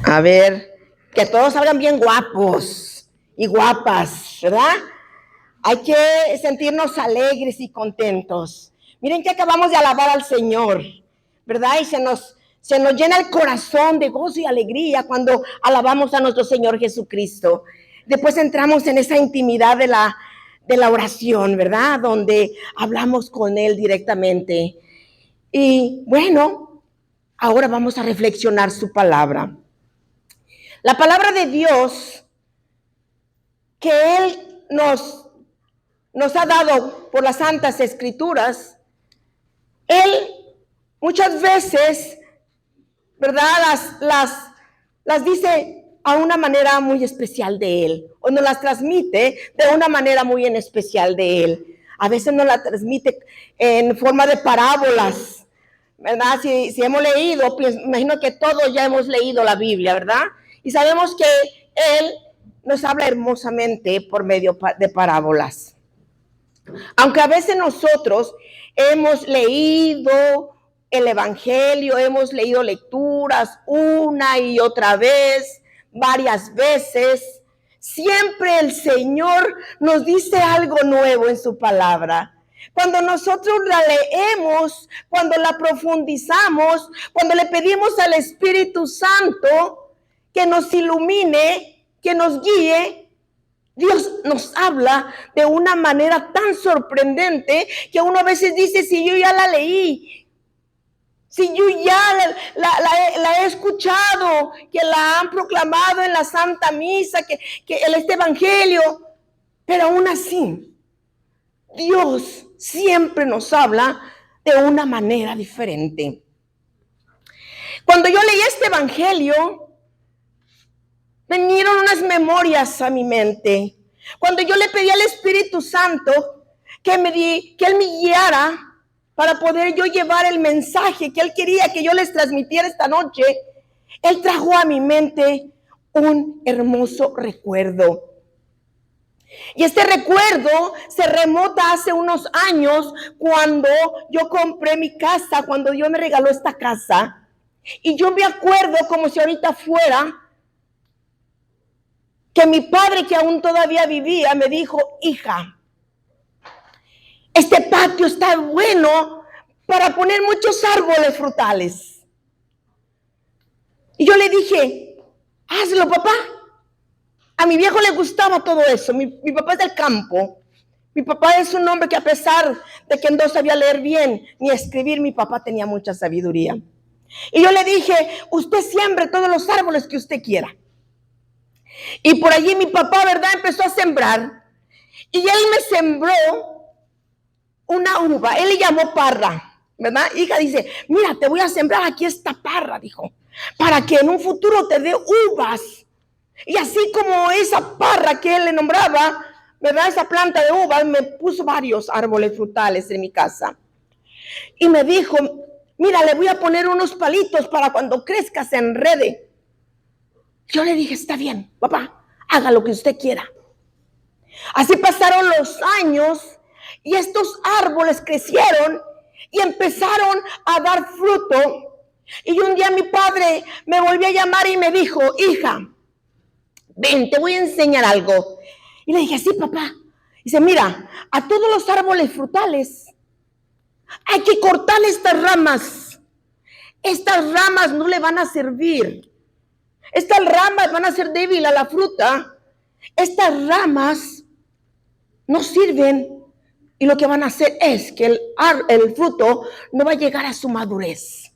A ver, que todos salgan bien guapos y guapas, ¿verdad? Hay que sentirnos alegres y contentos. Miren que acabamos de alabar al Señor, ¿verdad? Y se nos llena el corazón de gozo y alegría cuando alabamos a nuestro Señor Jesucristo. Después entramos en esa intimidad de la oración, ¿verdad? Donde hablamos con Él directamente. Y bueno, ahora vamos a reflexionar su palabra. La palabra de Dios que Él nos ha dado por las Santas Escrituras, Él muchas veces, ¿verdad? Las dice a una manera muy especial de Él, o nos las transmite de una manera muy en especial de Él. A veces nos la transmite en forma de parábolas, ¿verdad? Si hemos leído, pues imagino que todos ya hemos leído la Biblia, ¿verdad? Y sabemos que Él nos habla hermosamente por medio de parábolas. Aunque a veces nosotros hemos leído el Evangelio, hemos leído lecturas una y otra vez, varias veces, siempre el Señor nos dice algo nuevo en su palabra. Cuando nosotros la leemos, cuando la profundizamos, cuando le pedimos al Espíritu Santo que nos ilumine, que nos guíe, Dios nos habla de una manera tan sorprendente que uno a veces dice, si yo ya la leí, si yo ya la he escuchado, que la han proclamado en la Santa Misa, que este Evangelio, pero aún así, Dios siempre nos habla de una manera diferente. Cuando yo leí este Evangelio, vinieron unas memorias a mi mente. Cuando yo le pedí al Espíritu Santo que Él me guiara para poder yo llevar el mensaje que Él quería que yo les transmitiera esta noche, Él trajo a mi mente un hermoso recuerdo. Y este recuerdo se remota hace unos años cuando yo compré mi casa, cuando Dios me regaló esta casa. Y yo me acuerdo como si ahorita fuera que mi padre, que aún todavía vivía, me dijo, hija, este patio está bueno para poner muchos árboles frutales. Y yo le dije, hazlo, papá. A mi viejo le gustaba todo eso. Mi papá es del campo. Mi papá es un hombre que, a pesar de que no sabía leer bien ni escribir, mi papá tenía mucha sabiduría. Y yo le dije, usted siembre todos los árboles que usted quiera. Y por allí mi papá, ¿verdad?, empezó a sembrar. Y él me sembró una uva. Él le llamó parra, ¿verdad? Hija, dice, mira, te voy a sembrar aquí esta parra, dijo, para que en un futuro te dé uvas. Y así como esa parra que él le nombraba, ¿verdad?, esa planta de uvas, me puso varios árboles frutales en mi casa. Y me dijo, mira, le voy a poner unos palitos para cuando crezca se enrede. Yo le dije, está bien, papá, haga lo que usted quiera. Así pasaron los años y estos árboles crecieron y empezaron a dar fruto. Y un día mi padre me volvió a llamar y me dijo, hija, ven, te voy a enseñar algo. Y le dije, sí, papá. Dice, mira, a todos los árboles frutales hay que cortar estas ramas. Estas ramas no le van a servir. Estas ramas van a hacer débil a la fruta. Estas ramas no sirven y lo que van a hacer es que el fruto no va a llegar a su madurez.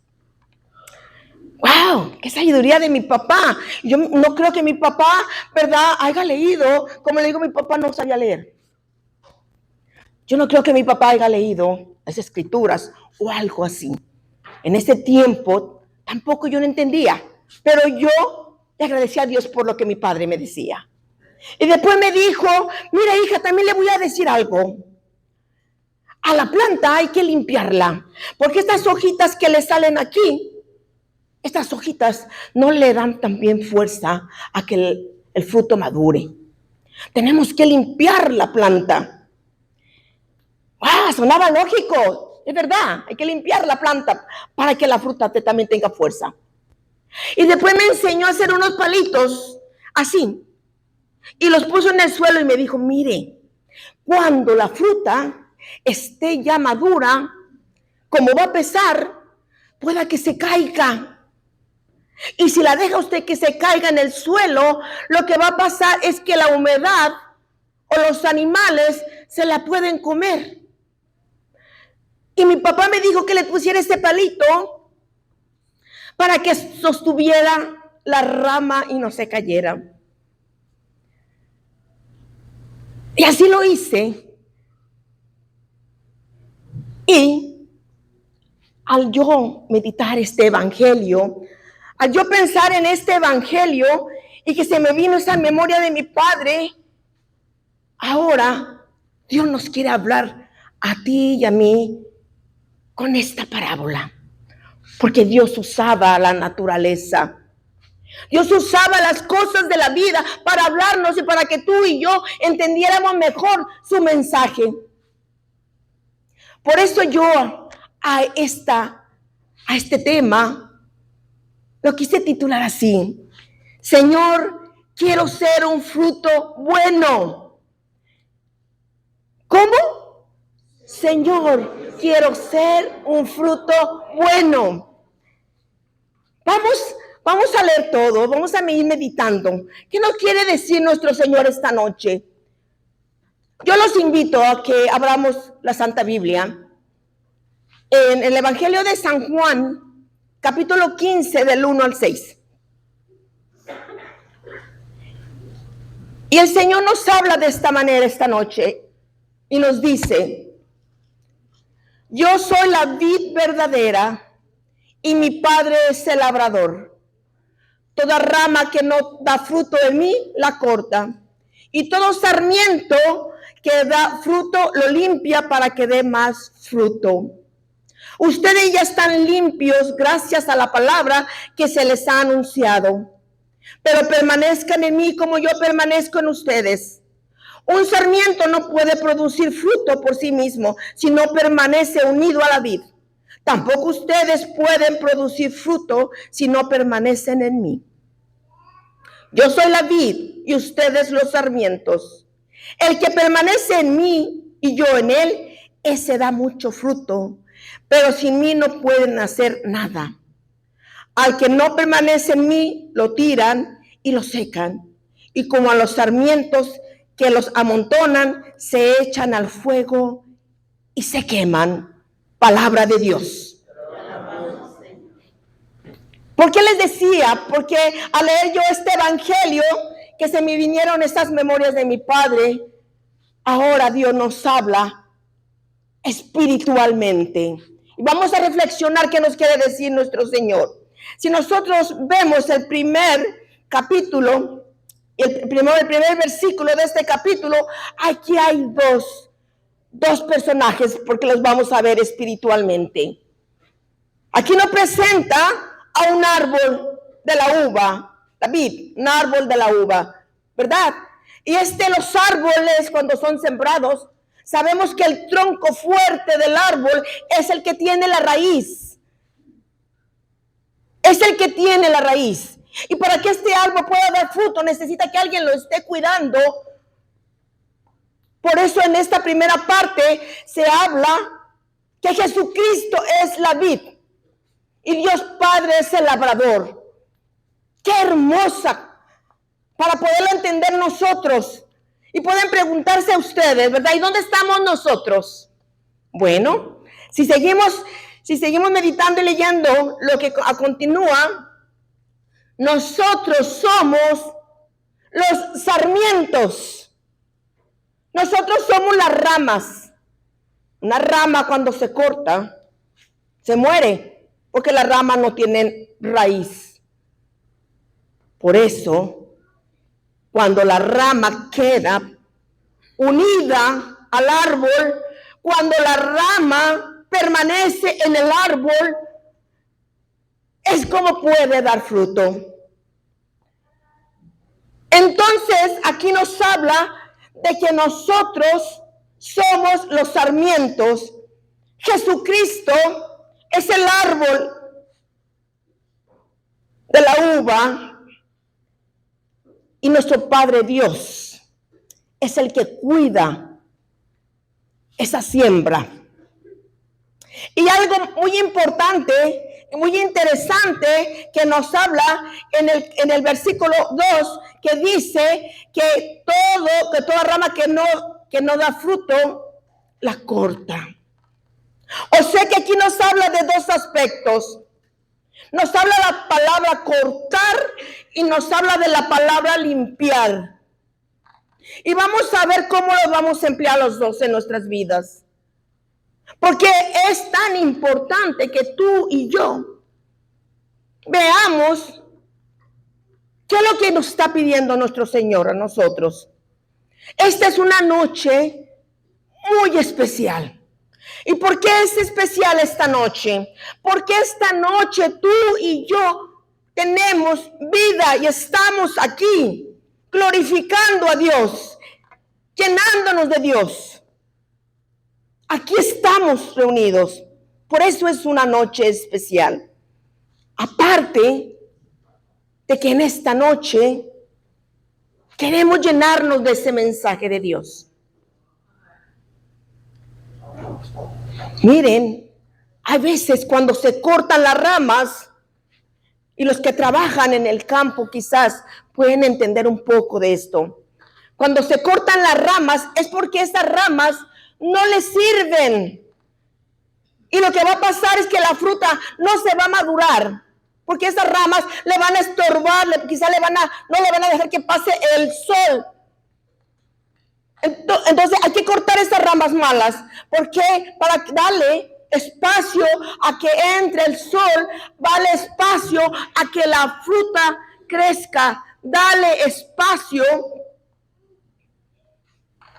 ¡Wow! ¡Qué sabiduría de mi papá! Yo no creo que mi papá, ¿verdad?, haya leído. Como le digo, mi papá no sabía leer. Yo no creo que mi papá haya leído las escrituras o algo así. En ese tiempo tampoco yo no entendía, pero yo le agradecí a Dios por lo que mi padre me decía. Y después me dijo, mira, hija, también le voy a decir algo. A la planta hay que limpiarla, porque estas hojitas que le salen aquí, estas hojitas no le dan también fuerza a que el fruto madure. Tenemos que limpiar la planta. Sonaba lógico, es verdad, hay que limpiar la planta para que la fruta también tenga fuerza. Y después me enseñó a hacer unos palitos así. Y los puso en el suelo y me dijo, mire, cuando la fruta esté ya madura, como va a pesar, pueda que se caiga. Y si la deja usted que se caiga en el suelo, lo que va a pasar es que la humedad o los animales se la pueden comer. Y mi papá me dijo que le pusiera este palito para que sostuviera la rama y no se cayera. Y así lo hice. Y al yo meditar este evangelio, al yo pensar en este evangelio y que se me vino esa memoria de mi padre, ahora Dios nos quiere hablar a ti y a mí con esta parábola. Porque Dios usaba la naturaleza. Dios usaba las cosas de la vida para hablarnos y para que tú y yo entendiéramos mejor su mensaje. Por eso yo a este tema lo quise titular así: Señor, quiero ser un fruto bueno. ¿Cómo? Señor, quiero ser un fruto bueno. Vamos a leer todo, vamos a ir meditando. ¿Qué nos quiere decir nuestro Señor esta noche? Yo los invito a que abramos la Santa Biblia en el Evangelio de San Juan, capítulo 15, del 1 al 6. Y el Señor nos habla de esta manera esta noche y nos dice: yo soy la vid verdadera y mi Padre es el labrador. Toda rama que no da fruto en mí, la corta. Y todo sarmiento que da fruto, lo limpia para que dé más fruto. Ustedes ya están limpios gracias a la palabra que se les ha anunciado. Pero permanezcan en mí como yo permanezco en ustedes. Un sarmiento no puede producir fruto por sí mismo si no permanece unido a la vid. Tampoco ustedes pueden producir fruto si no permanecen en mí. Yo soy la vid y ustedes los sarmientos. El que permanece en mí y yo en él, ese da mucho fruto, pero sin mí no pueden hacer nada. Al que no permanece en mí, lo tiran y lo secan. Y como a los sarmientos que los amontonan, se echan al fuego y se queman. Palabra de Dios. ¿Por qué les decía? Porque al leer yo este evangelio, que se me vinieron estas memorias de mi padre, ahora Dios nos habla espiritualmente. Y vamos a reflexionar qué nos quiere decir nuestro Señor. Si nosotros vemos el primer capítulo, el primer versículo de este capítulo, aquí hay dos personajes, porque los vamos a ver espiritualmente. Aquí nos presenta a un árbol de la uva, la vid, un árbol de la uva, ¿verdad? Y los árboles, cuando son sembrados, sabemos que el tronco fuerte del árbol es el que tiene la raíz. Es el que tiene la raíz. Y para que este árbol pueda dar fruto, necesita que alguien lo esté cuidando. Por eso en esta primera parte se habla que Jesucristo es la vid y Dios Padre es el labrador. ¡Qué hermosa! Para poderlo entender nosotros. Y pueden preguntarse a ustedes, ¿verdad? ¿Y dónde estamos nosotros? Bueno, si seguimos meditando y leyendo lo que continúa, nosotros somos los sarmientos. Nosotros somos las ramas. Una rama cuando se corta, se muere, porque la rama no tiene raíz. Por eso, cuando la rama queda unida al árbol, cuando la rama permanece en el árbol, es como puede dar fruto. Entonces, aquí nos habla de que nosotros somos los sarmientos. Jesucristo es el árbol de la uva, y nuestro Padre Dios es el que cuida esa siembra. Y algo muy importante, muy interesante que nos habla en el versículo 2, que dice que toda rama que no da fruto, la corta. O sea que aquí nos habla de dos aspectos. Nos habla la palabra cortar y nos habla de la palabra limpiar. Y vamos a ver cómo los vamos a emplear los dos en nuestras vidas. Porque es tan importante que tú y yo veamos qué es lo que nos está pidiendo nuestro Señor a nosotros. Esta es una noche muy especial. ¿Y por qué es especial esta noche? Porque esta noche tú y yo tenemos vida y estamos aquí glorificando a Dios, llenándonos de Dios. Aquí estamos reunidos. Por eso es una noche especial. Aparte de que en esta noche queremos llenarnos de ese mensaje de Dios. Miren, hay veces cuando se cortan las ramas, y los que trabajan en el campo quizás pueden entender un poco de esto. Cuando se cortan las ramas es porque esas ramas no les sirven. Y lo que va a pasar es que la fruta no se va a madurar, porque esas ramas le van a estorbar, quizás no le van a dejar que pase el sol. Entonces hay que cortar esas ramas malas. ¿Por qué? Para darle espacio a que entre el sol, darle espacio a que la fruta crezca, dale espacio.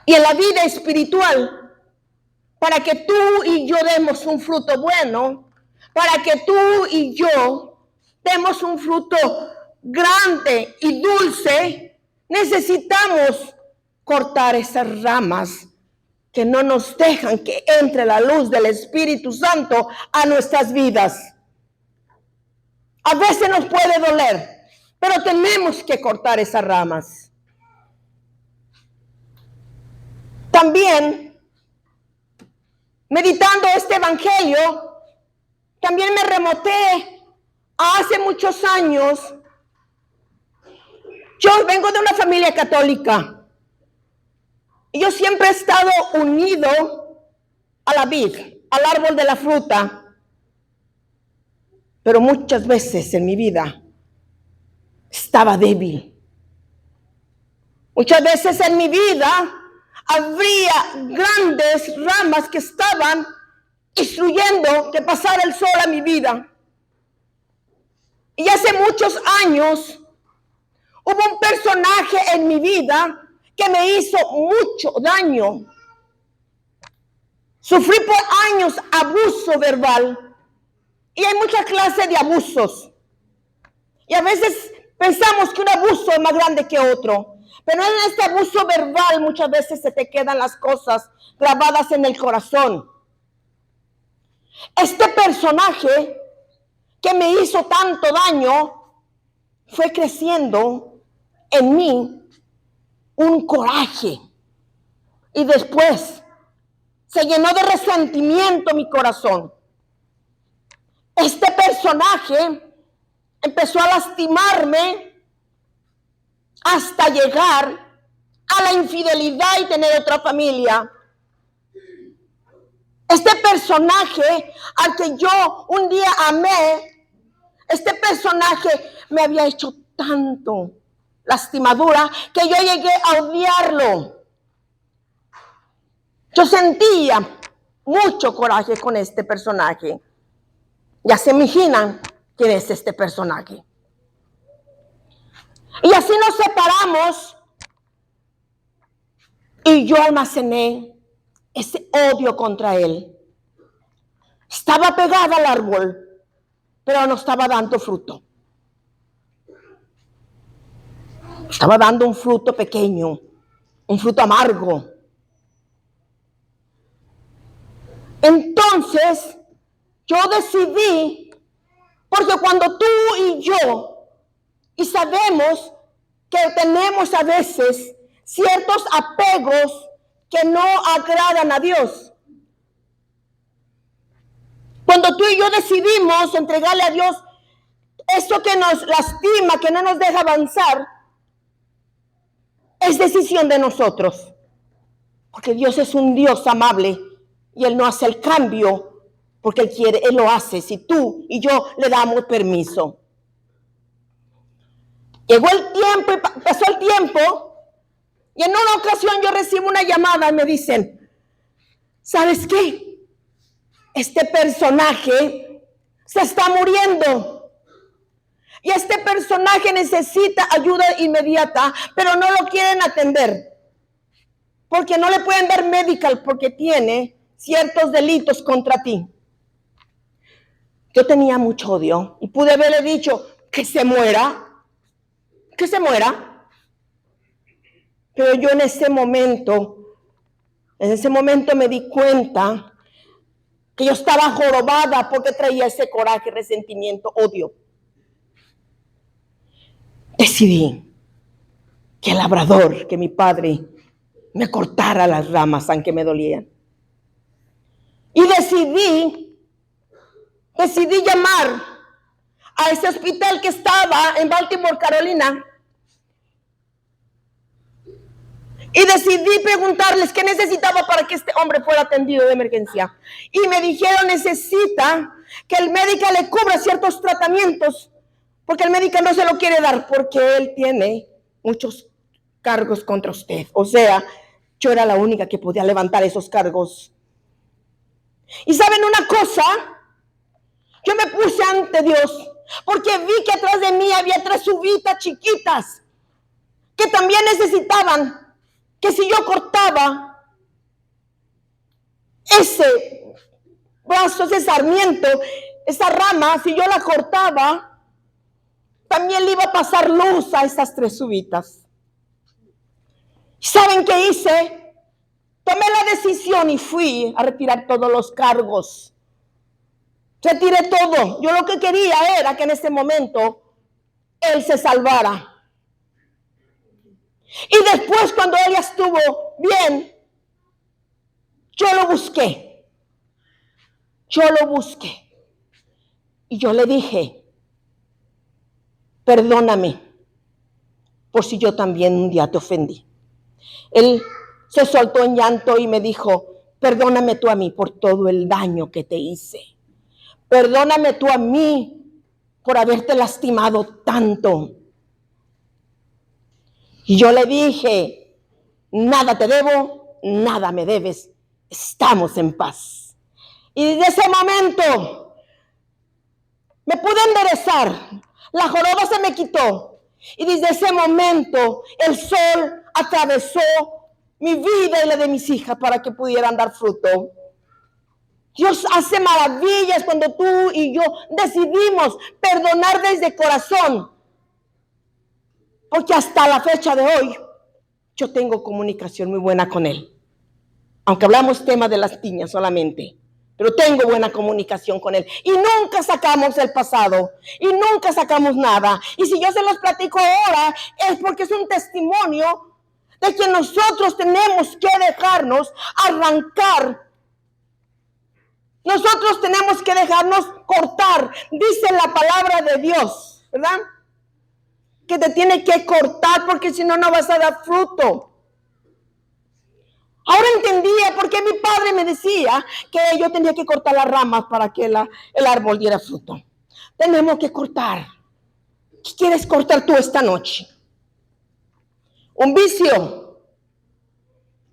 Y en la vida espiritual, para que tú y yo demos un fruto bueno, para que tú y yo demos un fruto grande y dulce, necesitamos cortar esas ramas que no nos dejan que entre la luz del Espíritu Santo a nuestras vidas. A veces nos puede doler, pero tenemos que cortar esas ramas. También, meditando este evangelio, también me remonté a hace muchos años. Yo vengo de una familia católica. Y yo siempre he estado unido a la vid, al árbol de la fruta. Pero muchas veces en mi vida estaba débil. Muchas veces en mi vida habría grandes ramas que estaban instruyendo que pasara el sol a mi vida. Y hace muchos años hubo un personaje en mi vida que me hizo mucho daño. Sufrí por años abuso verbal. Y hay muchas clases de abusos. Y a veces pensamos que un abuso es más grande que otro. Pero en este abuso verbal muchas veces se te quedan las cosas grabadas en el corazón. Este personaje que me hizo tanto daño fue creciendo en mí un coraje. Y después se llenó de resentimiento mi corazón. Este personaje empezó a lastimarme hasta llegar a la infidelidad y tener otra familia. Este personaje al que yo un día amé, este personaje me había hecho tanto lastimadura que yo llegué a odiarlo. Yo sentía mucho coraje con este personaje. Ya se imaginan quién es este personaje. Y así nos separamos y yo almacené ese odio contra él. Estaba pegada al árbol, pero no estaba dando fruto. Estaba dando un fruto pequeño, un fruto amargo. Entonces, yo decidí, porque cuando tú y yo sabemos que tenemos a veces ciertos apegos que no agradan a Dios. Cuando tú y yo decidimos entregarle a Dios eso que nos lastima, que no nos deja avanzar, es decisión de nosotros. Porque Dios es un Dios amable y Él no hace el cambio porque Él quiere, Él lo hace si tú y yo le damos permiso. Llegó el tiempo y pasó el tiempo y en una ocasión yo recibo una llamada y me dicen, ¿sabes qué? Este personaje se está muriendo y este personaje necesita ayuda inmediata, pero no lo quieren atender porque no le pueden dar medical porque tiene ciertos delitos contra ti. Yo tenía mucho odio y pude haberle dicho que se muera. Pero yo en ese momento me di cuenta que yo estaba jorobada porque traía ese coraje, resentimiento, odio. Decidí que el labrador, que mi padre me cortara las ramas aunque me dolían. Y decidí llamar a ese hospital que estaba en Baltimore, Carolina. Y decidí preguntarles qué necesitaba para que este hombre fuera atendido de emergencia. Y me dijeron, necesita que el médico le cubra ciertos tratamientos, porque el médico no se lo quiere dar, porque él tiene muchos cargos contra usted. O sea, yo era la única que podía levantar esos cargos. Y ¿saben una cosa? Yo me puse ante Dios, porque vi que atrás de mí había 3 uvitas chiquitas, que también necesitaban que si yo cortaba ese brazo, ese sarmiento, esa rama, si yo la cortaba, también le iba a pasar luz a esas 3 uvitas. ¿Saben qué hice? Tomé la decisión y fui a retirar todos los cargos. Retiré todo. Yo lo que quería era que en ese momento él se salvara. Y después, cuando él ya estuvo bien, yo lo busqué. Y yo le dije, perdóname por si yo también un día te ofendí. Él se soltó en llanto y me dijo, perdóname tú a mí por todo el daño que te hice. Perdóname tú a mí por haberte lastimado tanto. Y yo le dije, nada te debo, nada me debes, estamos en paz. Y desde ese momento me pude enderezar, la joroba se me quitó. Y desde ese momento el sol atravesó mi vida y la de mis hijas para que pudieran dar fruto. Dios hace maravillas cuando tú y yo decidimos perdonar desde corazón. Porque hasta la fecha de hoy yo tengo comunicación muy buena con Él. Aunque hablamos tema de las piñas solamente. Pero tengo buena comunicación con Él. Y nunca sacamos el pasado. Y nunca sacamos nada. Y si yo se los platico ahora, es porque es un testimonio de que nosotros tenemos que dejarnos arrancar. Nosotros tenemos que dejarnos cortar. Dice la palabra de Dios, ¿verdad? Que te tiene que cortar porque si no, no vas a dar fruto. Ahora entendía por qué mi padre me decía que yo tenía que cortar las ramas para que el árbol diera fruto. Tenemos que cortar. ¿Qué quieres cortar tú esta noche? ¿Un vicio?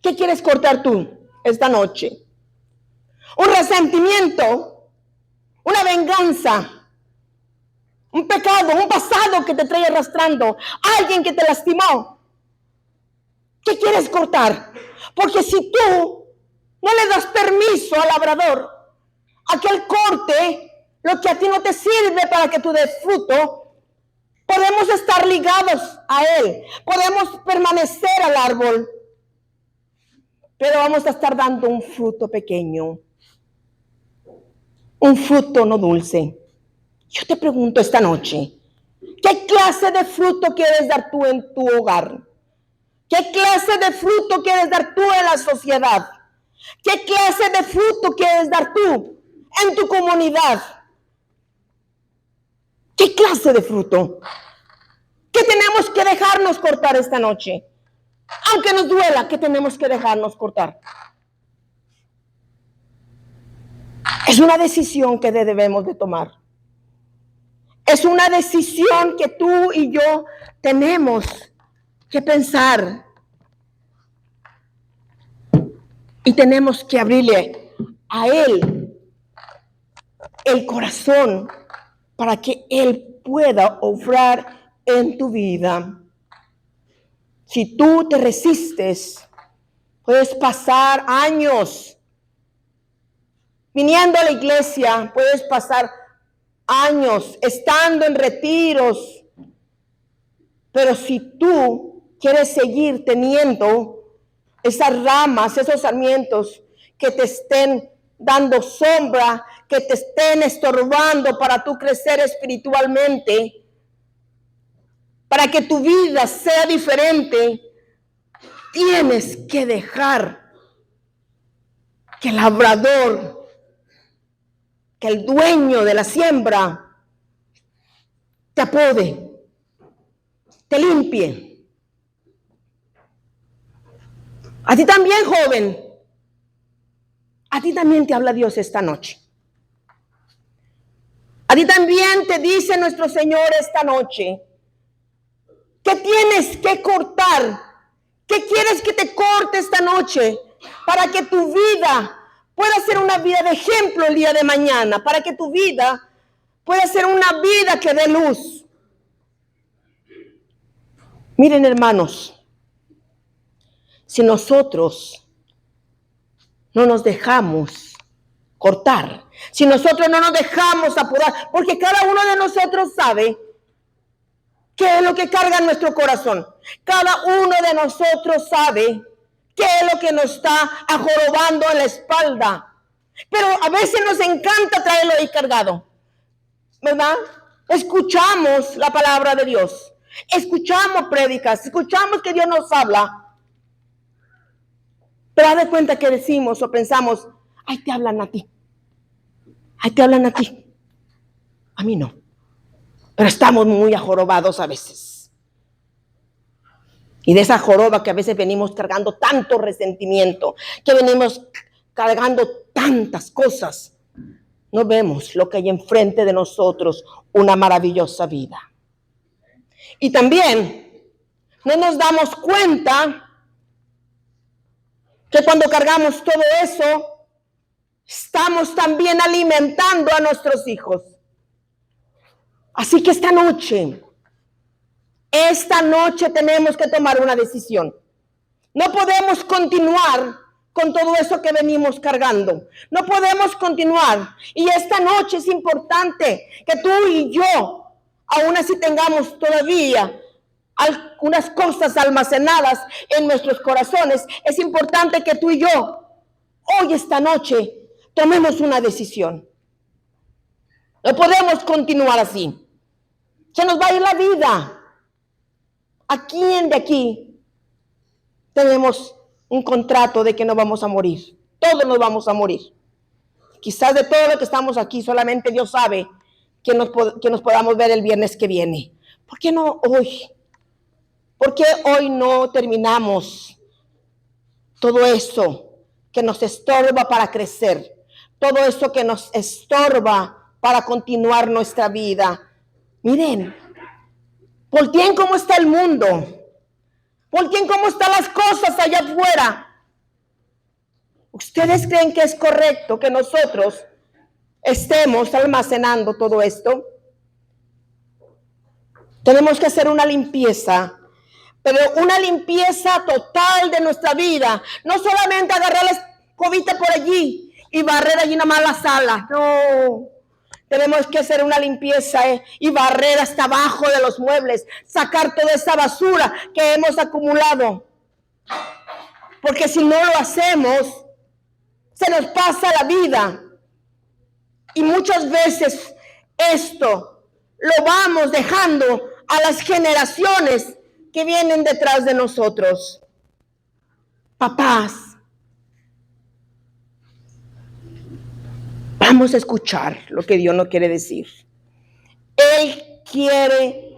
¿Qué quieres cortar tú esta noche? ¿Un resentimiento? ¿Una venganza? Un pecado, un pasado que te trae arrastrando, alguien que te lastimó. ¿Qué quieres cortar? Porque si tú no le das permiso al labrador a que él corte lo que a ti no te sirve para que tú des fruto, podemos estar ligados a él, podemos permanecer al árbol, pero vamos a estar dando un fruto pequeño, un fruto no dulce. Yo te pregunto esta noche, ¿Qué clase de fruto quieres dar tú en tu hogar? ¿Qué clase de fruto quieres dar tú en la sociedad? ¿Qué clase de fruto quieres dar tú en tu comunidad? ¿Qué clase de fruto? ¿Qué tenemos que dejarnos cortar esta noche? Aunque nos duela, ¿qué tenemos que dejarnos cortar? Es una decisión que debemos de tomar. Es una decisión que tú y yo tenemos que pensar. Y tenemos que abrirle a Él el corazón para que Él pueda obrar en tu vida. Si tú te resistes, puedes pasar años viniendo a la iglesia, puedes pasar años estando en retiros, pero si tú quieres seguir teniendo esas ramas, esos sarmientos que te estén dando sombra, que te estén estorbando para tú crecer espiritualmente, para que tu vida sea diferente, tienes que dejar que el labrador, que el dueño de la siembra, te apode, te limpie. A ti también, joven, a ti también te habla Dios esta noche. A ti también te dice nuestro Señor esta noche que tienes que cortar. ¿Qué quieres que te corte esta noche? Para que tu vida pueda ser una vida de ejemplo el día de mañana. Para que tu vida pueda ser una vida que dé luz. Miren, hermanos, si nosotros no nos dejamos cortar, si nosotros no nos dejamos apurar, porque cada uno de nosotros sabe qué es lo que carga en nuestro corazón. Cada uno de nosotros sabe qué es lo que nos está ajorobando en la espalda. Pero a veces nos encanta traerlo ahí cargado, ¿verdad? Escuchamos la palabra de Dios, escuchamos prédicas, escuchamos que Dios nos habla. Pero haz de cuenta que decimos o pensamos, ay, te hablan a ti. Ay, te hablan a ti. A mí no. Pero estamos muy ajorobados a veces. Y de esa joroba que a veces venimos cargando tanto resentimiento, que venimos cargando tantas cosas, no vemos lo que hay enfrente de nosotros, una maravillosa vida. Y también no nos damos cuenta que cuando cargamos todo eso, estamos también alimentando a nuestros hijos. Así que esta noche tenemos que tomar una decisión. No podemos continuar con todo eso que venimos cargando. No podemos continuar. Y esta noche es importante que tú y yo, aún así tengamos todavía algunas cosas almacenadas en nuestros corazones, es importante que tú y yo, hoy esta noche, tomemos una decisión. No podemos continuar así. Se nos va a ir la vida. ¿A quién de aquí tenemos un contrato de que no vamos a morir? Todos nos vamos a morir. Quizás de todo lo que estamos aquí, solamente Dios sabe que nos podamos ver el viernes que viene. ¿Por qué no hoy? ¿Por qué hoy no terminamos todo eso que nos estorba para crecer? Todo eso que nos estorba para continuar nuestra vida. Miren, volteen cómo está el mundo. Volteen cómo están las cosas allá afuera. ¿Ustedes creen que es correcto que nosotros estemos almacenando todo esto? Tenemos que hacer una limpieza, pero una limpieza total de nuestra vida. No solamente agarrar la escobita por allí y barrer allí nomás la sala. No. Tenemos que hacer una limpieza y barrer hasta abajo de los muebles, sacar toda esa basura que hemos acumulado. Porque si no lo hacemos, se nos pasa la vida. Y muchas veces esto lo vamos dejando a las generaciones que vienen detrás de nosotros. Papás, vamos a escuchar lo que Dios nos quiere decir. Él quiere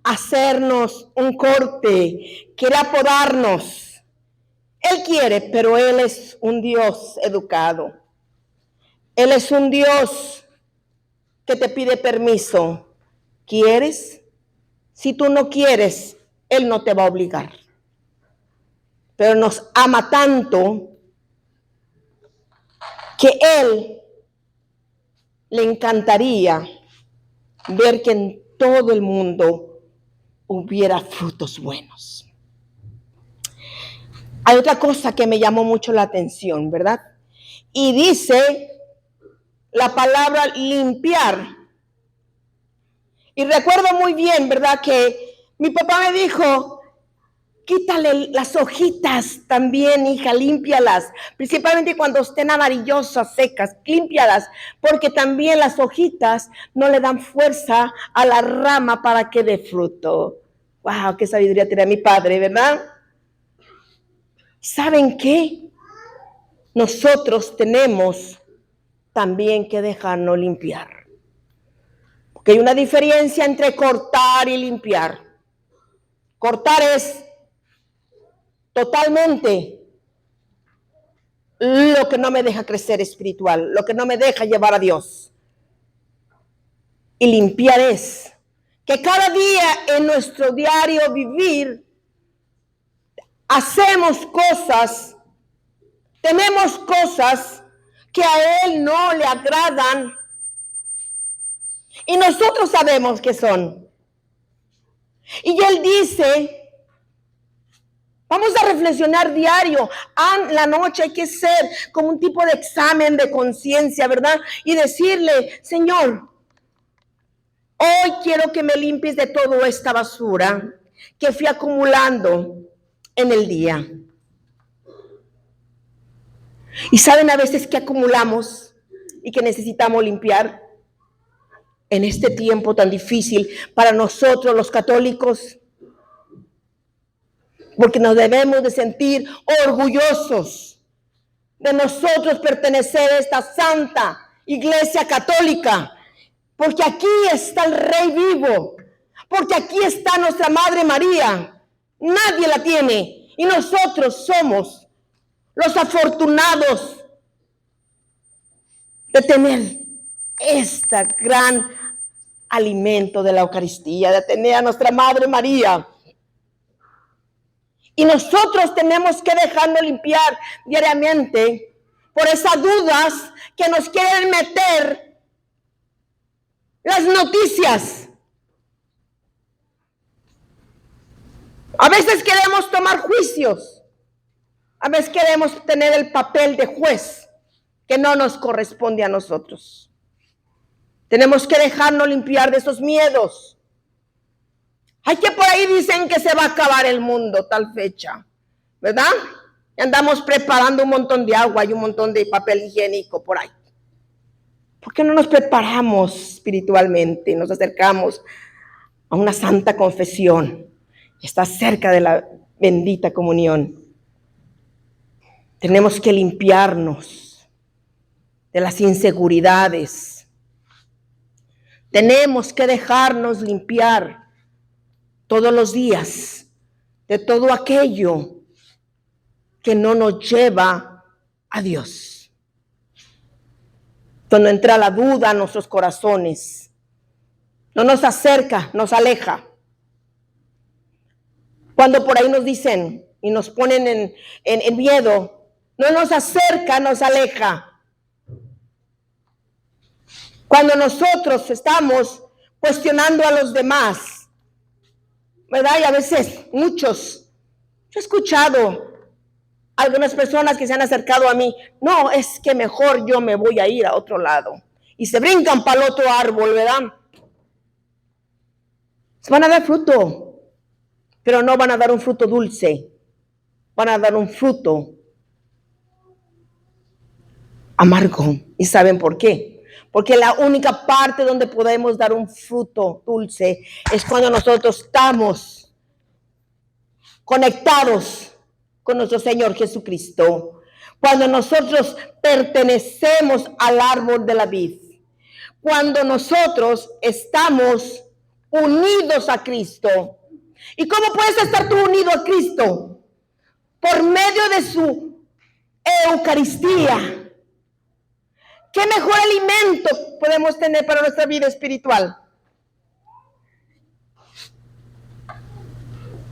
hacernos un corte, quiere apodarnos. Él quiere, pero Él es un Dios educado. Él es un Dios que te pide permiso. ¿Quieres? Si tú no quieres, Él no te va a obligar. Pero nos ama tanto que Él le encantaría ver que en todo el mundo hubiera frutos buenos. Hay otra cosa que me llamó mucho la atención, ¿verdad? Y dice la palabra limpiar. Y recuerdo muy bien, ¿verdad? Que mi papá me dijo, quítale las hojitas también, hija, límpialas. Principalmente cuando estén amarillosas, secas, límpialas. Porque también las hojitas no le dan fuerza a la rama para que dé fruto. ¡Wow! ¡Qué sabiduría tenía mi padre!, ¿verdad? ¿Saben qué? Nosotros tenemos también que dejarnos limpiar. Porque hay una diferencia entre cortar y limpiar. Cortar es totalmente lo que no me deja crecer espiritual, lo que no me deja llevar a Dios. Y limpiar es que cada día en nuestro diario vivir hacemos cosas, tenemos cosas que a Él no le agradan y nosotros sabemos que son. Y Él dice, vamos a reflexionar diario. La noche hay que ser como un tipo de examen de conciencia, ¿verdad? Y decirle, Señor, hoy quiero que me limpies de toda esta basura que fui acumulando en el día. Y saben a veces que acumulamos y que necesitamos limpiar en este tiempo tan difícil para nosotros los católicos. Porque nos debemos de sentir orgullosos de nosotros pertenecer a esta santa iglesia católica. Porque aquí está el Rey vivo. Porque aquí está nuestra Madre María. Nadie la tiene. Y nosotros somos los afortunados de tener este gran alimento de la Eucaristía, de tener a nuestra Madre María. Y nosotros tenemos que dejarnos limpiar diariamente por esas dudas que nos quieren meter las noticias. A veces queremos tomar juicios. A veces queremos tener el papel de juez que no nos corresponde a nosotros. Tenemos que dejarnos limpiar de esos miedos. Hay que por ahí dicen que se va a acabar el mundo tal fecha, ¿verdad? Y andamos preparando un montón de agua y un montón de papel higiénico por ahí. ¿Por qué no nos preparamos espiritualmente? Nos acercamos a una santa confesión. Está cerca de la bendita comunión. Tenemos que limpiarnos de las inseguridades. Tenemos que dejarnos limpiar todos los días de todo aquello que no nos lleva a Dios. Cuando entra la duda a nuestros corazones, no nos acerca, nos aleja. Cuando por ahí nos dicen y nos ponen en miedo, no nos acerca, nos aleja. Cuando nosotros estamos cuestionando a los demás, ¿verdad? Y a veces muchos, yo he escuchado a algunas personas que se han acercado a mí, no, es que mejor yo me voy a ir a otro lado. Y se brincan para el otro árbol, ¿verdad? Se van a dar fruto, pero no van a dar un fruto dulce, van a dar un fruto amargo. ¿Y saben por qué? Porque la única parte donde podemos dar un fruto dulce es cuando nosotros estamos conectados con nuestro Señor Jesucristo. Cuando nosotros pertenecemos al árbol de la vid. Cuando nosotros estamos unidos a Cristo. ¿Y cómo puedes estar tú unido a Cristo? Por medio de su Eucaristía. ¿Qué mejor alimento podemos tener para nuestra vida espiritual?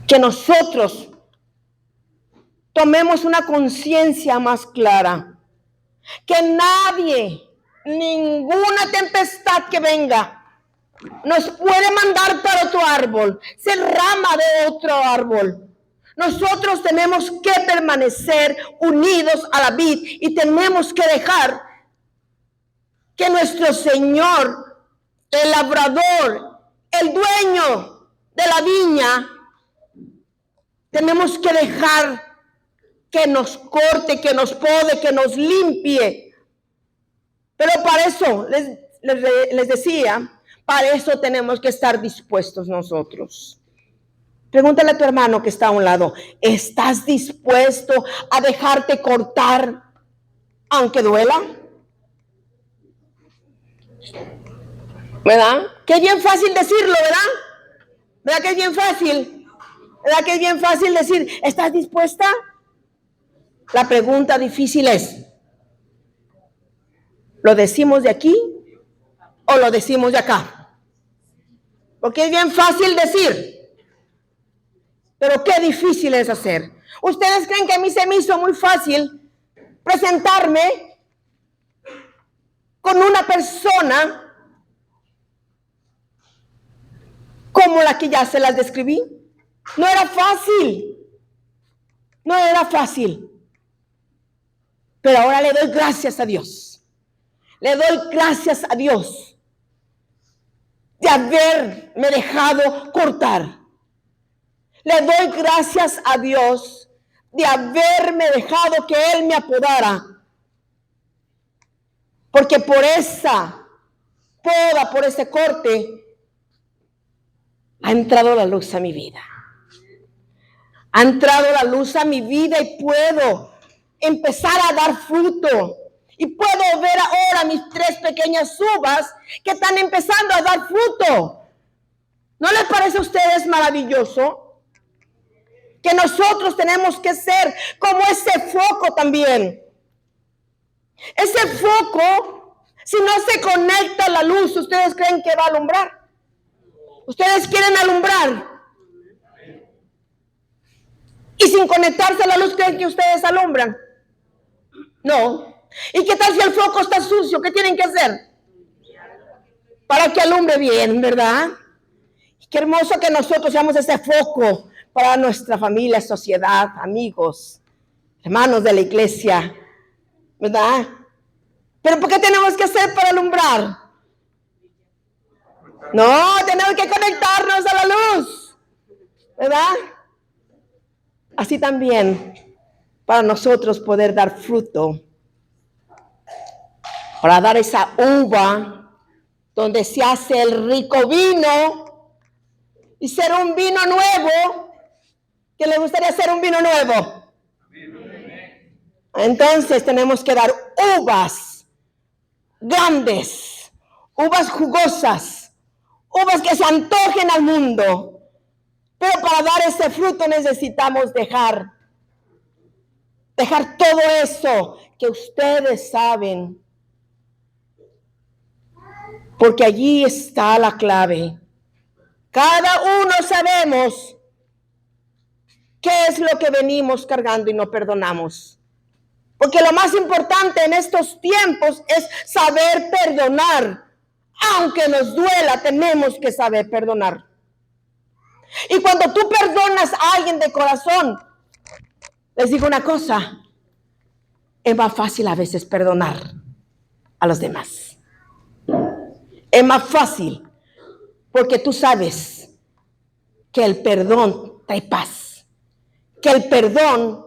Que nosotros tomemos una conciencia más clara. Que nadie, ninguna tempestad que venga, nos puede mandar para otro árbol, ser rama de otro árbol. Nosotros tenemos que permanecer unidos a la vid y tenemos que dejar que nuestro Señor, el labrador, el dueño de la viña, tenemos que dejar que nos corte, que nos pode, que nos limpie. Pero para eso, les decía, para eso tenemos que estar dispuestos nosotros. Pregúntale a tu hermano que está a un lado, ¿estás dispuesto a dejarte cortar aunque duela? ¿Verdad? Que es bien fácil decirlo, ¿verdad? ¿Verdad que es bien fácil? ¿Verdad que es bien fácil decir, ¿estás dispuesta? La pregunta difícil es, ¿lo decimos de aquí o lo decimos de acá? Porque es bien fácil decir, pero qué difícil es hacer. ¿Ustedes creen que a mí se me hizo muy fácil presentarme con una persona como la que ya se las describí? No era fácil. No era fácil. Pero ahora le doy gracias a Dios. Le doy gracias a Dios de haberme dejado cortar. Le doy gracias a Dios de haberme dejado que Él me apodara. Porque por esa poda, por ese corte, ha entrado la luz a mi vida. Ha entrado la luz a mi vida y puedo empezar a dar fruto. Y puedo ver ahora mis 3 pequeñas uvas que están empezando a dar fruto. ¿No les parece a ustedes maravilloso? Que nosotros tenemos que ser como ese foco también. Ese foco, si no se conecta la luz, ¿ustedes creen que va a alumbrar? ¿Ustedes quieren alumbrar? Y sin conectarse a la luz, ¿creen que ustedes alumbran? No. ¿Y qué tal si el foco está sucio? ¿Qué tienen que hacer? Para que alumbre bien, ¿verdad? Qué hermoso que nosotros seamos ese foco para nuestra familia, sociedad, amigos, hermanos de la iglesia, ¿verdad? Pero ¿por qué tenemos que hacer para alumbrar? No, tenemos que conectarnos a la luz, ¿verdad? Así también, para nosotros poder dar fruto, para dar esa uva donde se hace el rico vino y ser un vino nuevo. ¿Quién le gustaría hacer un vino nuevo? Entonces tenemos que dar uvas grandes, uvas jugosas, uvas que se antojen al mundo. Pero para dar ese fruto necesitamos dejar todo eso que ustedes saben. Porque allí está la clave. Cada uno sabemos qué es lo que venimos cargando y no perdonamos. Porque lo más importante en estos tiempos es saber perdonar. Aunque nos duela, tenemos que saber perdonar. Y cuando tú perdonas a alguien de corazón, les digo una cosa, es más fácil a veces perdonar a los demás. Es más fácil porque tú sabes que el perdón trae paz, que el perdón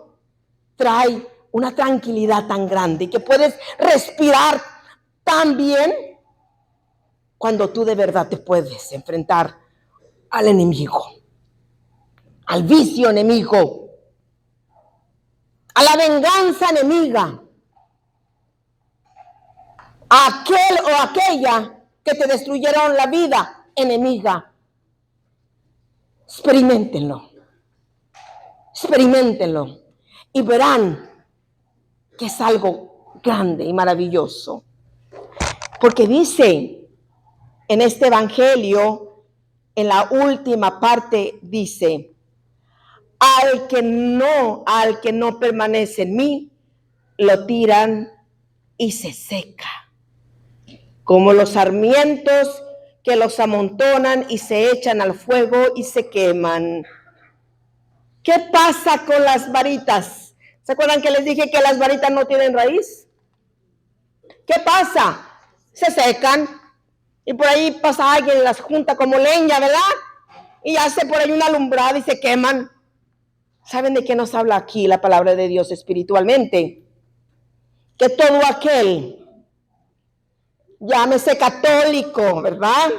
trae una tranquilidad tan grande y que puedes respirar tan bien cuando tú de verdad te puedes enfrentar al enemigo, al vicio enemigo, a la venganza enemiga, a aquel o aquella que te destruyeron la vida enemiga. Experiméntenlo y verán que es algo grande y maravilloso. Porque dice en este evangelio, en la última parte dice, al que no permanece en mí, lo tiran y se seca, como los sarmientos que los amontonan y se echan al fuego y se queman. ¿Qué pasa con las varitas? ¿Se acuerdan que les dije que las varitas no tienen raíz? ¿Qué pasa? Se secan y por ahí pasa alguien, las junta como leña, ¿verdad? Y hace por ahí una alumbrada y se queman. ¿Saben de qué nos habla aquí la palabra de Dios espiritualmente? Que todo aquel, llámese católico, ¿verdad?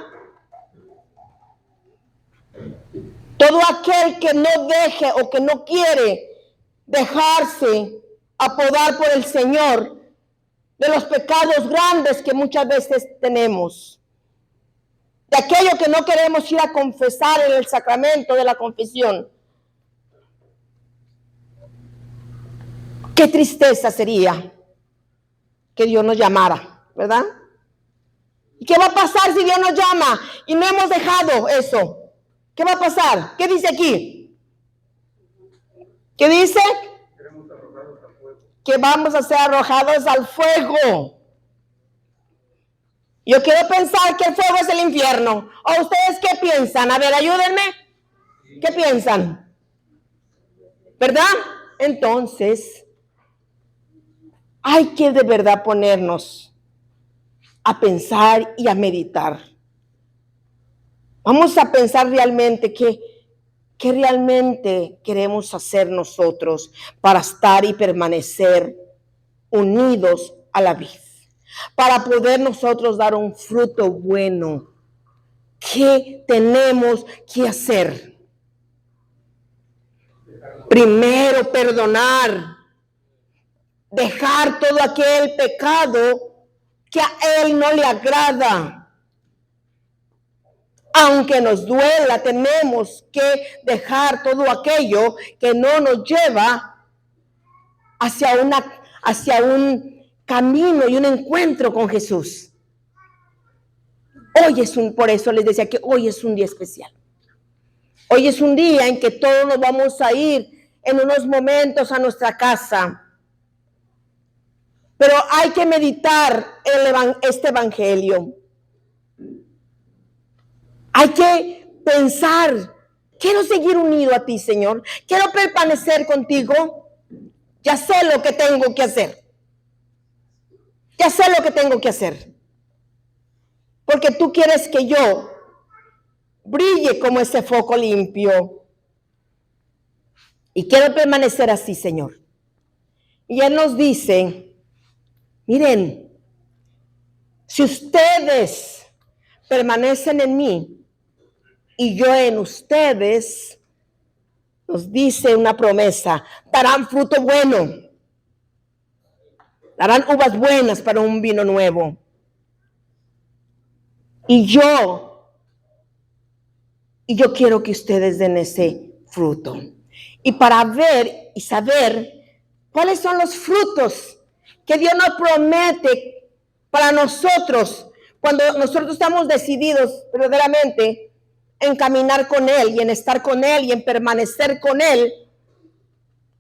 Todo aquel que no deje o que no quiere dejarse apodar por el Señor de los pecados grandes que muchas veces tenemos, de aquello que no queremos ir a confesar en el sacramento de la confesión. Qué tristeza sería que Dios nos llamara, ¿verdad? ¿Y qué va a pasar si Dios nos llama y no hemos dejado eso? ¿Qué va a pasar? ¿Qué dice aquí? ¿Qué dice? Que vamos a ser arrojados al fuego. Yo quiero pensar que el fuego es el infierno. ¿O ustedes qué piensan? A ver, ayúdenme. ¿Qué piensan? ¿Verdad? Entonces, hay que de verdad ponernos a pensar y a meditar. Vamos a pensar realmente qué realmente queremos hacer nosotros para estar y permanecer unidos a la vid, para poder nosotros dar un fruto bueno. ¿Qué tenemos que hacer? Primero, perdonar, dejar todo aquel pecado que a Él no le agrada. Aunque nos duela, tenemos que dejar todo aquello que no nos lleva hacia un camino y un encuentro con Jesús. Por eso les decía que hoy es un día especial. Hoy es un día en que todos nos vamos a ir en unos momentos a nuestra casa. Pero hay que meditar este evangelio. Hay que pensar, quiero seguir unido a ti, Señor. Quiero permanecer contigo. Ya sé lo que tengo que hacer. Ya sé lo que tengo que hacer. Porque tú quieres que yo brille como ese foco limpio. Y quiero permanecer así, Señor. Y Él nos dice, miren, si ustedes permanecen en mí y yo en ustedes, nos dice una promesa, darán fruto bueno, darán uvas buenas para un vino nuevo. Y yo quiero que ustedes den ese fruto. Y para ver y saber cuáles son los frutos que Dios nos promete para nosotros, cuando nosotros estamos decididos verdaderamente en caminar con Él y en estar con Él y en permanecer con Él,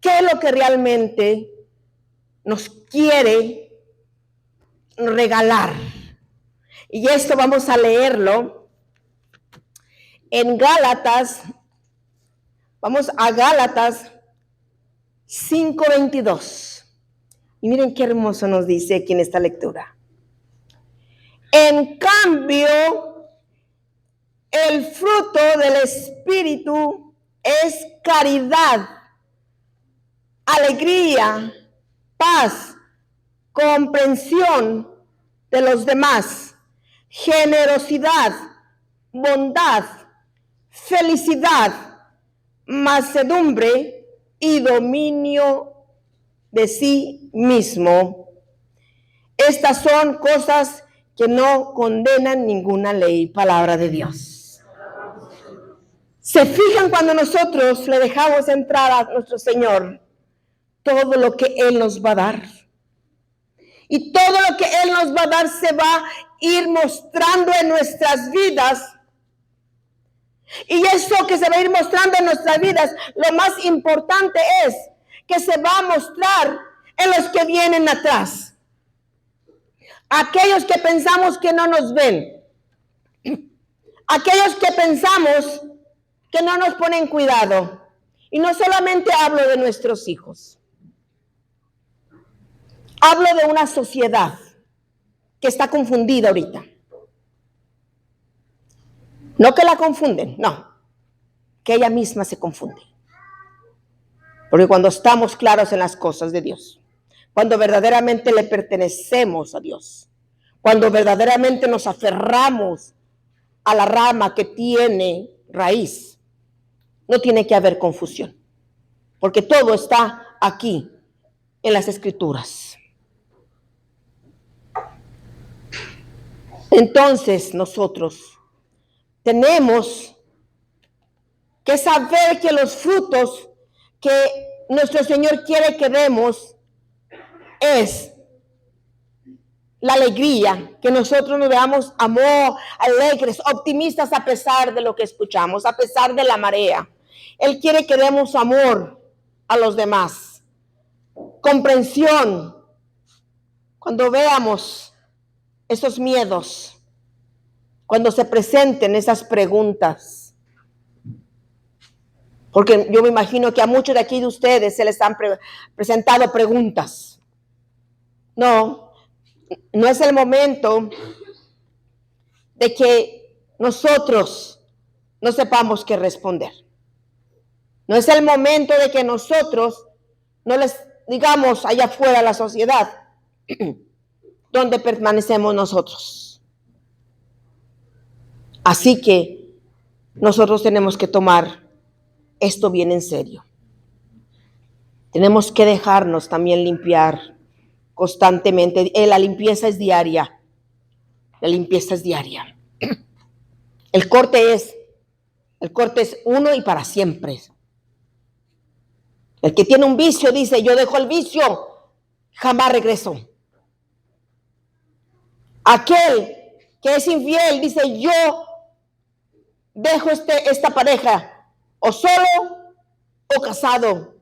¿qué es lo que realmente nos quiere regalar? Y esto vamos a leerlo en Gálatas. Vamos a Gálatas 5:22. Y miren qué hermoso nos dice aquí en esta lectura. En cambio, el fruto del Espíritu es caridad, alegría, paz, comprensión de los demás, generosidad, bondad, felicidad, mansedumbre y dominio de sí mismo. Estas son cosas que no condenan ninguna ley, palabra de Dios. ¿Se fijan cuando nosotros le dejamos entrar a nuestro Señor todo lo que Él nos va a dar? Y todo lo que Él nos va a dar se va a ir mostrando en nuestras vidas. Y eso que se va a ir mostrando en nuestras vidas, lo más importante es que se va a mostrar en los que vienen atrás. Aquellos que pensamos que no nos ven. Aquellos que pensamos que no nos ponen cuidado. Y no solamente hablo de nuestros hijos. Hablo de una sociedad que está confundida ahorita. No que la confunden, no. Que ella misma se confunde. Porque cuando estamos claros en las cosas de Dios, cuando verdaderamente le pertenecemos a Dios, cuando verdaderamente nos aferramos a la rama que tiene raíz, no tiene que haber confusión. Porque todo está aquí en las Escrituras. Entonces nosotros tenemos que saber que los frutos que nuestro Señor quiere que demos es la alegría, que nosotros nos veamos amor, alegres, optimistas a pesar de lo que escuchamos, a pesar de la marea. Él quiere que demos amor a los demás, comprensión cuando veamos esos miedos, cuando se presenten esas preguntas. Porque yo me imagino que a muchos de aquí de ustedes se les han presentado preguntas. No es el momento de que nosotros no sepamos qué responder. No es el momento de que nosotros no les digamos allá afuera a la sociedad donde permanecemos nosotros. Así que nosotros tenemos que tomar esto bien en serio. Tenemos que dejarnos también limpiar constantemente. La limpieza es diaria. La limpieza es diaria. El corte es uno y para siempre. El que tiene un vicio dice, yo dejo el vicio, jamás regreso. Aquel que es infiel dice, yo dejo esta pareja o solo o casado.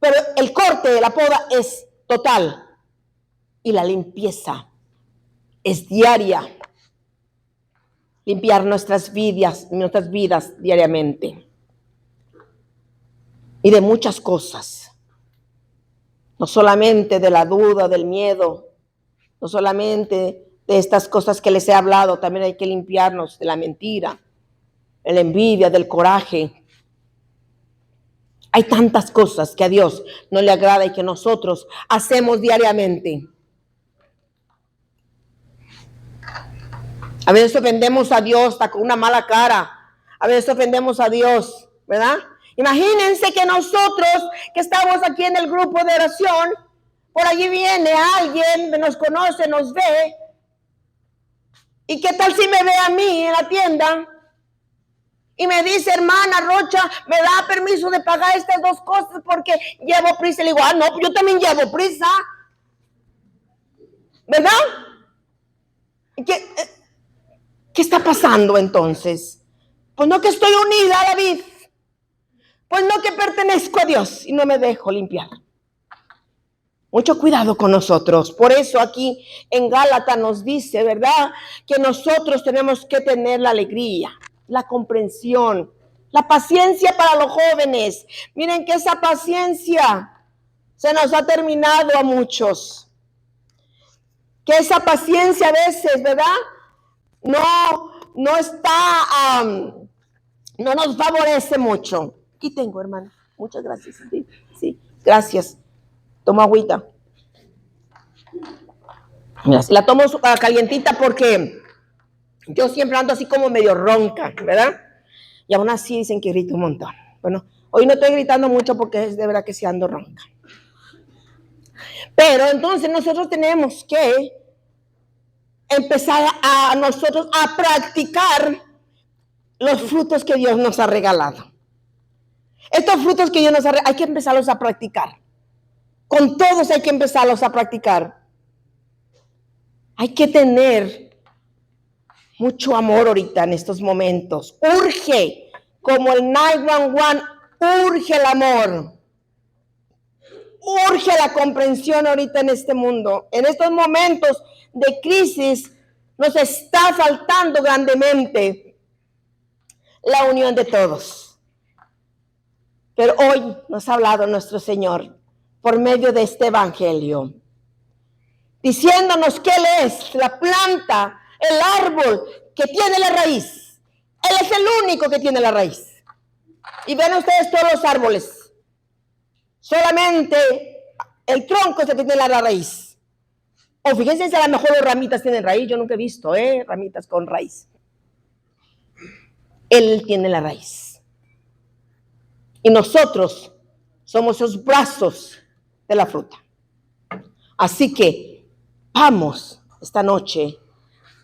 Pero el corte, la poda es total. Y la limpieza es diaria. Limpiar nuestras vidas diariamente. Y de muchas cosas. No solamente de la duda, del miedo. No solamente de estas cosas que les he hablado. También hay que limpiarnos de la mentira, de la envidia, del coraje. Hay tantas cosas que a Dios no le agrada y que nosotros hacemos diariamente. A veces ofendemos a Dios hasta con una mala cara. A veces ofendemos a Dios, ¿verdad? Imagínense que nosotros que estamos aquí en el grupo de oración, por allí viene alguien que nos conoce, nos ve. ¿Y qué tal si me ve a mí en la tienda? Y me dice, hermana Rocha, ¿me da permiso de pagar estas dos cosas porque llevo prisa? Y le digo, no, yo también llevo prisa. ¿Verdad? ¿Qué está pasando entonces? Pues no que estoy unida a David. Pues no que pertenezco a Dios y no me dejo limpiar. Mucho cuidado con nosotros. Por eso aquí en Gálatas nos dice, ¿verdad? Que nosotros tenemos que tener la alegría, la comprensión, la paciencia para los jóvenes. Miren que esa paciencia se nos ha terminado a muchos. Que esa paciencia a veces, ¿verdad? No está, no nos favorece mucho. Aquí tengo, hermano. Muchas gracias. Sí, gracias. Toma agüita. La tomo calientita porque Yo siempre ando así como medio ronca, ¿verdad? Y aún así dicen que grito un montón. Bueno, hoy no estoy gritando mucho porque es de verdad que sí ando ronca. Pero entonces nosotros tenemos que empezar a nosotros a practicar los frutos que Dios nos ha regalado. Estos frutos que Dios nos ha regalado, hay que empezarlos a practicar. Con todos hay que empezarlos a practicar. Hay que tener mucho amor ahorita en estos momentos. Urge, como el 911, urge el amor. Urge la comprensión ahorita en este mundo. En estos momentos de crisis nos está faltando grandemente la unión de todos. Pero hoy nos ha hablado nuestro Señor por medio de este evangelio, diciéndonos que Él es la planta, el árbol que tiene la raíz. Él es el único que tiene la raíz. Y ven ustedes todos los árboles. Solamente el tronco es el que tiene la raíz. O fíjense si a lo mejor las ramitas tienen raíz. Yo nunca he visto, ramitas con raíz. Él tiene la raíz. Y nosotros somos esos brazos de la fruta. Así que vamos esta noche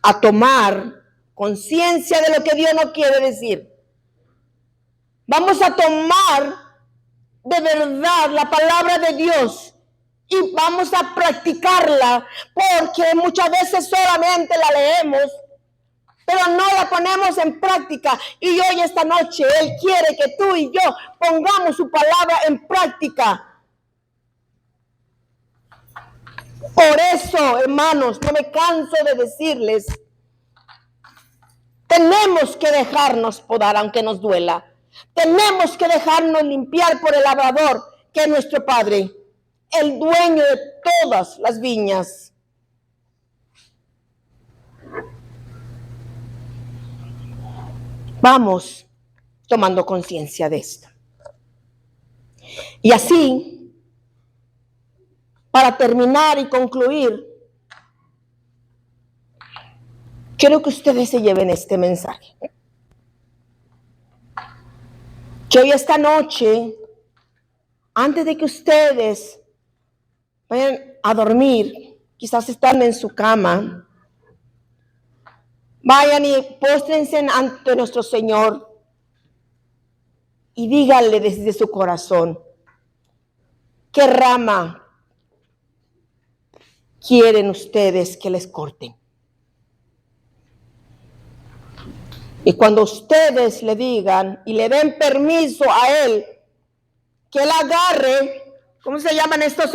a tomar conciencia de lo que Dios nos quiere decir. Vamos a tomar de verdad la palabra de Dios y vamos a practicarla, porque muchas veces solamente la leemos, pero no la ponemos en práctica. Y hoy esta noche Él quiere que tú y yo pongamos su palabra en práctica. Por eso, hermanos, no me canso de decirles, tenemos que dejarnos podar aunque nos duela. Tenemos que dejarnos limpiar por el labrador, que es nuestro Padre, el dueño de todas las viñas. Vamos tomando conciencia de esto. Y así, para terminar y concluir, quiero que ustedes se lleven este mensaje. Que hoy esta noche, antes de que ustedes vayan a dormir, quizás están en su cama, vayan y póstrense ante nuestro Señor y díganle desde su corazón, ¿qué rama quieren ustedes que les corten? Y cuando ustedes le digan y le den permiso a Él, que Él agarre, ¿cómo se llaman estos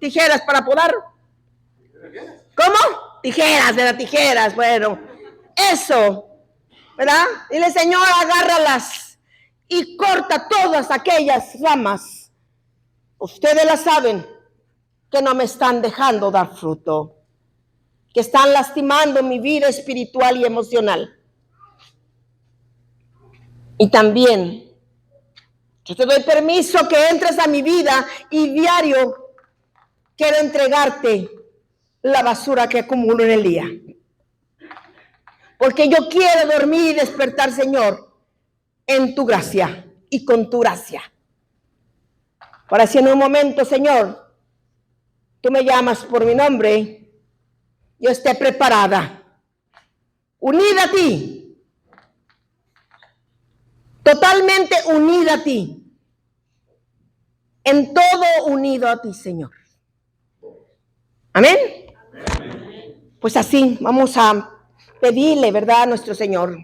tijeras para podar? ¿Cómo? Tijeras, de las tijeras, bueno, eso, ¿verdad? Dile, Señor, agárralas y corta todas aquellas ramas. Ustedes las saben que no me están dejando dar fruto, que están lastimando mi vida espiritual y emocional. Y también, yo te doy permiso que entres a mi vida y diario quiero entregarte la basura que acumulo en el día. Porque yo quiero dormir y despertar, Señor, en tu gracia y con tu gracia. Para si en un momento, Señor, tú me llamas por mi nombre, yo esté preparada, unida a ti, totalmente unida a ti, en todo unido a ti, Señor. Amén. Pues así vamos a pedirle, ¿verdad?, a nuestro Señor,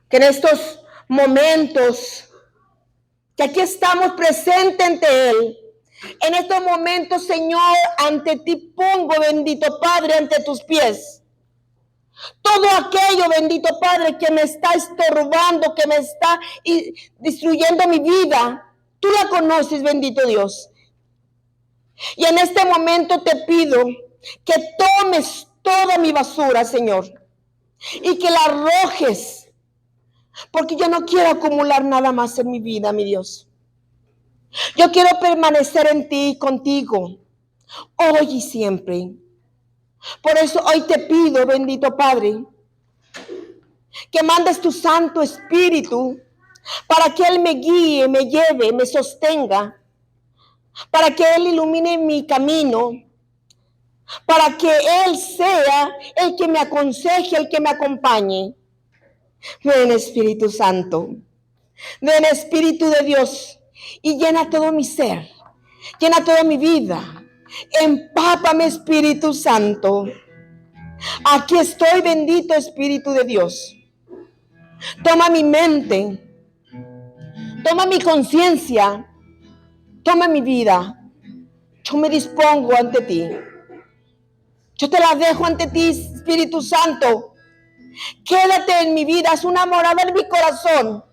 que en estos momentos que aquí estamos presentes ante Él, en estos momentos, Señor, ante ti pongo, bendito Padre, ante tus pies todo aquello, bendito Padre, que me está estorbando, que me está destruyendo mi vida. Tú la conoces, bendito Dios. Y en este momento te pido que tomes toda mi basura, Señor, y que la arrojes, porque yo no quiero acumular nada más en mi vida, mi Dios. Yo quiero permanecer en ti, contigo, hoy y siempre. Por eso hoy te pido, bendito Padre, que mandes tu Santo Espíritu para que Él me guíe, me lleve, me sostenga, para que Él ilumine mi camino, para que Él sea el que me aconseje, el que me acompañe. Ven, Espíritu Santo, ven, Espíritu de Dios, y llena todo mi ser, llena toda mi vida. Empápame, Espíritu Santo. Aquí estoy, bendito Espíritu de Dios. Toma mi mente, toma mi conciencia, toma mi vida. Yo me dispongo ante ti. Yo te la dejo ante ti, Espíritu Santo. Quédate en mi vida, haz una morada en mi corazón.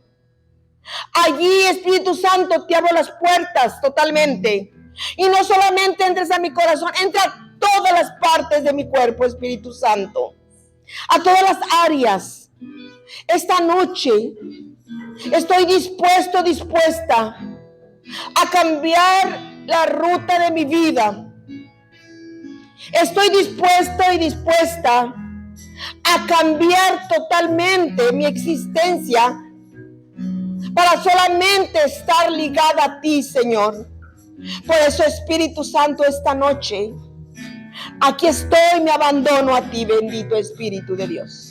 Allí, Espíritu Santo, te abro las puertas totalmente. Y no solamente entres a mi corazón, entra a todas las partes de mi cuerpo, Espíritu Santo. A todas las áreas. Esta noche estoy dispuesto, dispuesta a cambiar la ruta de mi vida. Estoy dispuesto y dispuesta a cambiar totalmente mi existencia para solamente estar ligada a ti, Señor. Por eso, Espíritu Santo, esta noche, aquí estoy, me abandono a ti, bendito Espíritu de Dios.